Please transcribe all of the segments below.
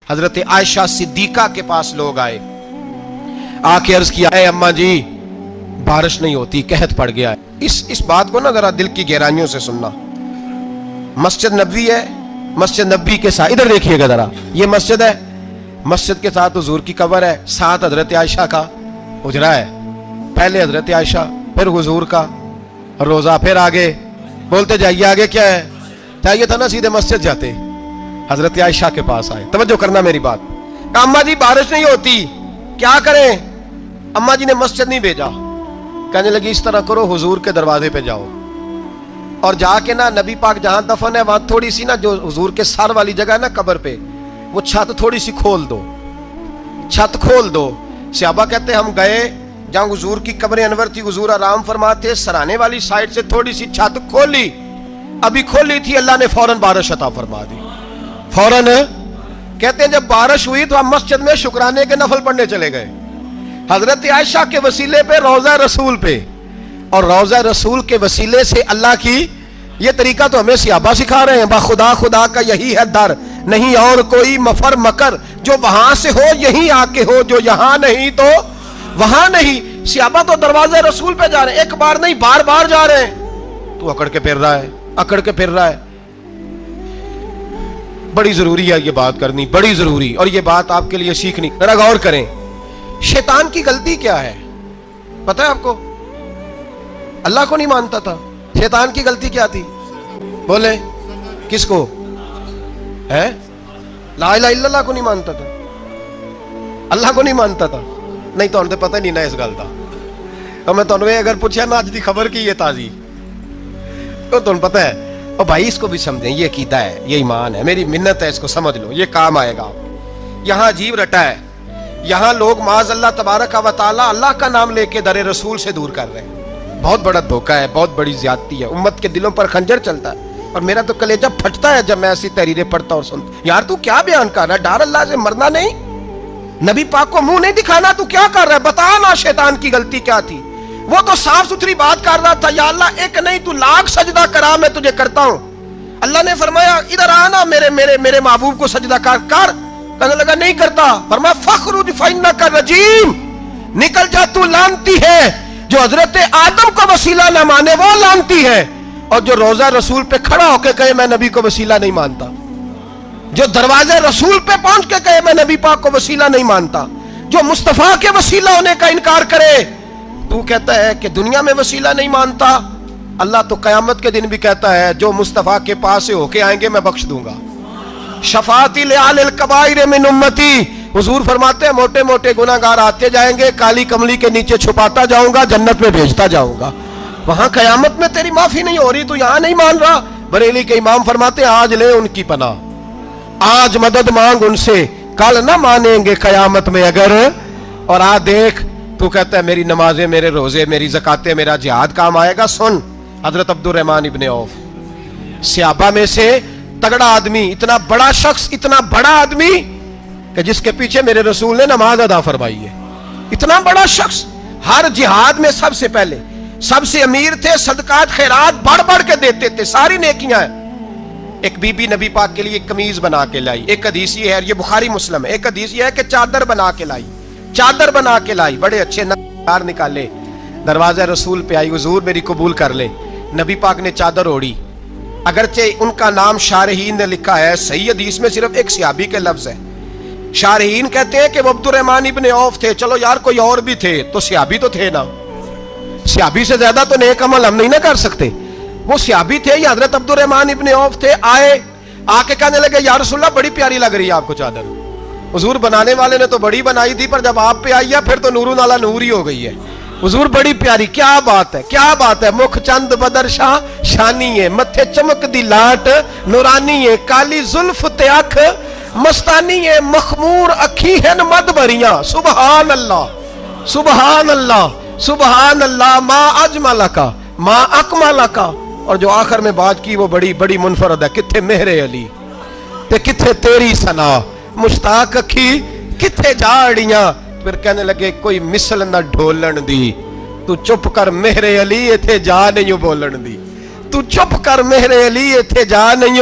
حضرت عائشہ صدیقہ کے پاس لوگ آئے, آ کے عرض کیا, اے اماں جی بارش نہیں ہوتی, قحط پڑ گیا ہے. اس بات کو نا ذرا دل کی گہرائیوں سے سننا. مسجد نبوی ہے, مسجد نبوی کے ساتھ ادھر دیکھیے گا ذرا, یہ مسجد ہے, مسجد کے ساتھ حضور کی قبر ہے, ساتھ حضرت عائشہ کا حجرہ ہے. پہلے حضرت عائشہ, پھر حضور کا روزہ, پھر آگے بولتے جائیے آگے کیا ہے. چاہیے تھا نا سیدھے مسجد جاتے. حضرت عائشہ کے پاس آئے, توجہ کرنا میری بات. اماں جی بارش نہیں ہوتی, کیا کریں؟ اماں جی نے مسجد نہیں بھیجا, کہنے لگی اس طرح کرو, حضور کے دروازے پہ جاؤ اور جا کے نا نبی پاک جہاں دفن ہے وہاں تھوڑی سی نا جو حضور کے سر والی جگہ ہے نا قبر پہ, وہ چھت تھوڑی سی کھول دو, چھت کھول دو. صحابہ کہتے ہم گئے جہاں حضور کی قبر انور تھی, حضور آرام فرماتے, سرانے والی سائڈ سے تھوڑی سی چھت کھولی, ابھی کھولی تھی اللہ نے فوراً بارش عطا فرما دی. فوراً کہتے ہیں جب بارش ہوئی تو ہم مسجد میں شکرانے کے نفل پڑھنے چلے گئے, حضرت عائشہ کے وسیلے پہ, روضہ رسول پہ, اور روضہ رسول کے وسیلے سے اللہ کی. یہ طریقہ تو ہمیں صحابہ سکھا رہے ہیں, خدا خدا کا یہی ہے در, نہیں اور کوئی مفر مکر, جو وہاں سے ہو یہیں آ کے ہو, جو یہاں نہیں تو وہاں نہیں. صحابہ تو دروازہ رسول پہ جا رہے ہیں, ایک بار نہیں بار بار جا رہے ہیں. تو اکڑ کے پھر رہا ہے, اکڑ کے پھر رہا ہے. بڑی ضروری ہے یہ بات کرنی, بڑی ضروری, اور یہ بات آپ کے لیے سیکھنی. ذرا غور کریں, شیطان کی غلطی کیا ہے پتہ ہے آپ کو؟ اللہ کو نہیں مانتا تھا. شیطان کی غلطی کیا تھی بولے؟ کس کو ہے؟ لا الہ الا اللہ کو نہیں مانتا تھا, اللہ کو نہیں مانتا تھا. نہیں تو پتہ نہیں نا اس گل کا. تو میں تمہیں اگر پوچھا نا اج دی خبر کی یہ تازی, تو تمہیں پتہ ہے اور بھائی اس کو بھی سمجھیں, یہ عقیدہ ہے, یہ ایمان ہے, میری منت ہے, اس کو سمجھ لو, یہ کام آئے گا. یہاں عجیب رٹا ہے, یہاں لوگ معاذ اللہ تبارک و تعالی اللہ کا نام لے کے در رسول سے دور کر رہے ہیں. بہت بڑا دھوکہ ہے, بہت بڑی زیادتی ہے, امت کے دلوں پر خنجر چلتا ہے. اور میرا تو کلیجہ پھٹتا ہے جب میں ایسی تحریریں پڑھتا اور سنتا. یار تو کیا بیان کر رہا ہے؟ ڈر اللہ سے مرنا نہیں, نبی پاک کو منہ نہیں دکھانا, تو کیا کر رہا ہے؟ بتا نا شیطان کی غلطی کیا تھی. وہ تو صاف ستھری بات کر رہا تھا, یا اللہ ایک نہیں تو لاکھ سجدہ کرا, میں تجھے کرتا ہوں. اللہ نے فرمایا ادھر آنا, میرے محبوب کو سجدہ کر. کہنے لگا نہیں کرتا. فرمایا فخرج فإنک رجیم, نکل جا تو لعنتی ہے. جو حضرت آدم کو وسیلہ نہ مانے وہ لعنتی ہے, اور جو روضہ رسول پہ کھڑا ہو کے کہے میں نبی کو وسیلہ نہیں مانتا, جو دروازے رسول پہ پہنچ کے کہے میں نبی پاک کو وسیلہ نہیں مانتا, جو مصطفیٰ کے وسیلہ ہونے کا انکار کرے, تو کہتا ہے کہ دنیا میں وسیلہ نہیں مانتا. اللہ تو قیامت کے دن بھی کہتا ہے جو مصطفیٰ کے پاس سے ہو کے آئیں گے میں بخش دوں گا. شفاعتی لعال الکبائر من امتی, حضور فرماتے ہیں موٹے موٹے گناہگار آتے جائیں گے, کالی کملی کے نیچے چھپاتا جاؤں گا, جنت میں بھیجتا جاؤں گا. وہاں قیامت میں تیری معافی نہیں ہو رہی, تو یہاں نہیں مان رہا. بریلی کے امام فرماتے ہیں آج لے ان کی پناہ, آج مدد مانگ ان سے, کل نہ مانیں گے قیامت میں اگر. اور آج دیکھ تو کہتا ہے میری نمازیں, میرے روزے, میری زکاتیں, میرا جہاد کام آئے گا. سن, حضرت عبد الرحمن ابن عوف صحابہ میں سے تگڑا آدمی, اتنا بڑا شخص, اتنا بڑا آدمی کہ جس کے پیچھے میرے رسول نے نماز ادا فرمائی ہے. اتنا بڑا شخص, ہر جہاد میں سب سے پہلے, سب سے امیر تھے, صدقات خیرات بڑھ بڑھ کے دیتے تھے, ساری نیکیاں ہیں. ایک بی بی نبی پاک کے لیے قمیض بنا کے لائی. ایک حدیث یہ ہے, یہ بخاری مسلم ہے, ایک حدیث یہ ہے کہ چادر بنا کے لائی, چادر بنا کے لائی, بڑے اچھے نظر نکالے, دروازہ رسول پہ آئی, حضور میری قبول کر لے. نبی پاک نے چادر اوڑی, اگرچہ ان کا نام شارحین نے لکھا ہے, صحیح حدیث میں صرف ایک صحابی کے لفظ ہے. شارحین کہتے ہیں کہ وہ عبد الرحمن ابن عوف تھے. چلو یار کوئی اور بھی تھے تو صحابی تو تھے نا, صحابی سے زیادہ تو نیک عمل ہم نہیں نہ کر سکتے. وہ صحابی تھے, یا حضرت عبد الرحمن ابن عوف تھے. آئے, آ کے کہنے لگے یا رسول اللہ بڑی پیاری لگ رہی ہے آپ کو چادر. حضور بنانے والے نے تو بڑی بنائی تھی, پر جب آپ پہ آئی ہے پھر تو نورون علی نور ہی ہو گئی ہے. حضور بڑی پیاری, کیا بات ہے, کیا بات ہے. مکھ چند بدر شاہ شانی ہے, متھے چمک دی لاٹ نورانی ہے, کالی زلف تے اکھ مستانی ہے, مخمور اکھی ہیں مد بریاں. سبحان اللہ, سبحان اللہ, سبحان اللہ. ما اجملکا ما اکملکا. اور جو آخر میں بات کی وہ بڑی بڑی منفرد ہے, کتھے مہر علی تے کتھے تیری ثنا, مشتاق اکھی کتھے جاڑیاں. پھر کہنے لگے کوئی مثل نہ ڈھولن دی, تو چپ کر مہر علی ایتھے جا نہیں بولن دی, تو چپ کر مہر علی ایتھے جا نہیں.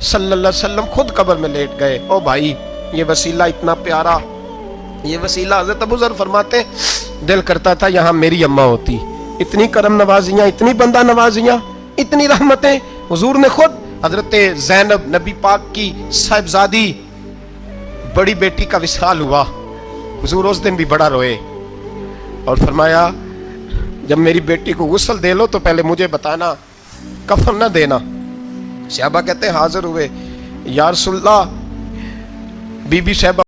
صلی اللہ علیہ وسلم خود قبر میں لیٹ گئے. او بھائی یہ وسیلہ اتنا پیارا, یہ وسیلہ. حضرت ابو ذر فرماتے ہیں دل کرتا تھا یہاں میری اماں ہوتی. اتنی کرم نوازیاں, اتنی بندہ نوازیاں, اتنی رحمتیں. حضور نے خود حضرت زینب نبی پاک کی صاحبزادی بڑی بیٹی کا وصال ہوا, حضور اس دن بھی بڑا روئے اور فرمایا جب میری بیٹی کو غسل دے لو تو پہلے مجھے بتانا, کفن نہ دینا. صحابہ کہتے ہیں حاضر ہوئے, یا رسول اللہ بی بی صاحبہ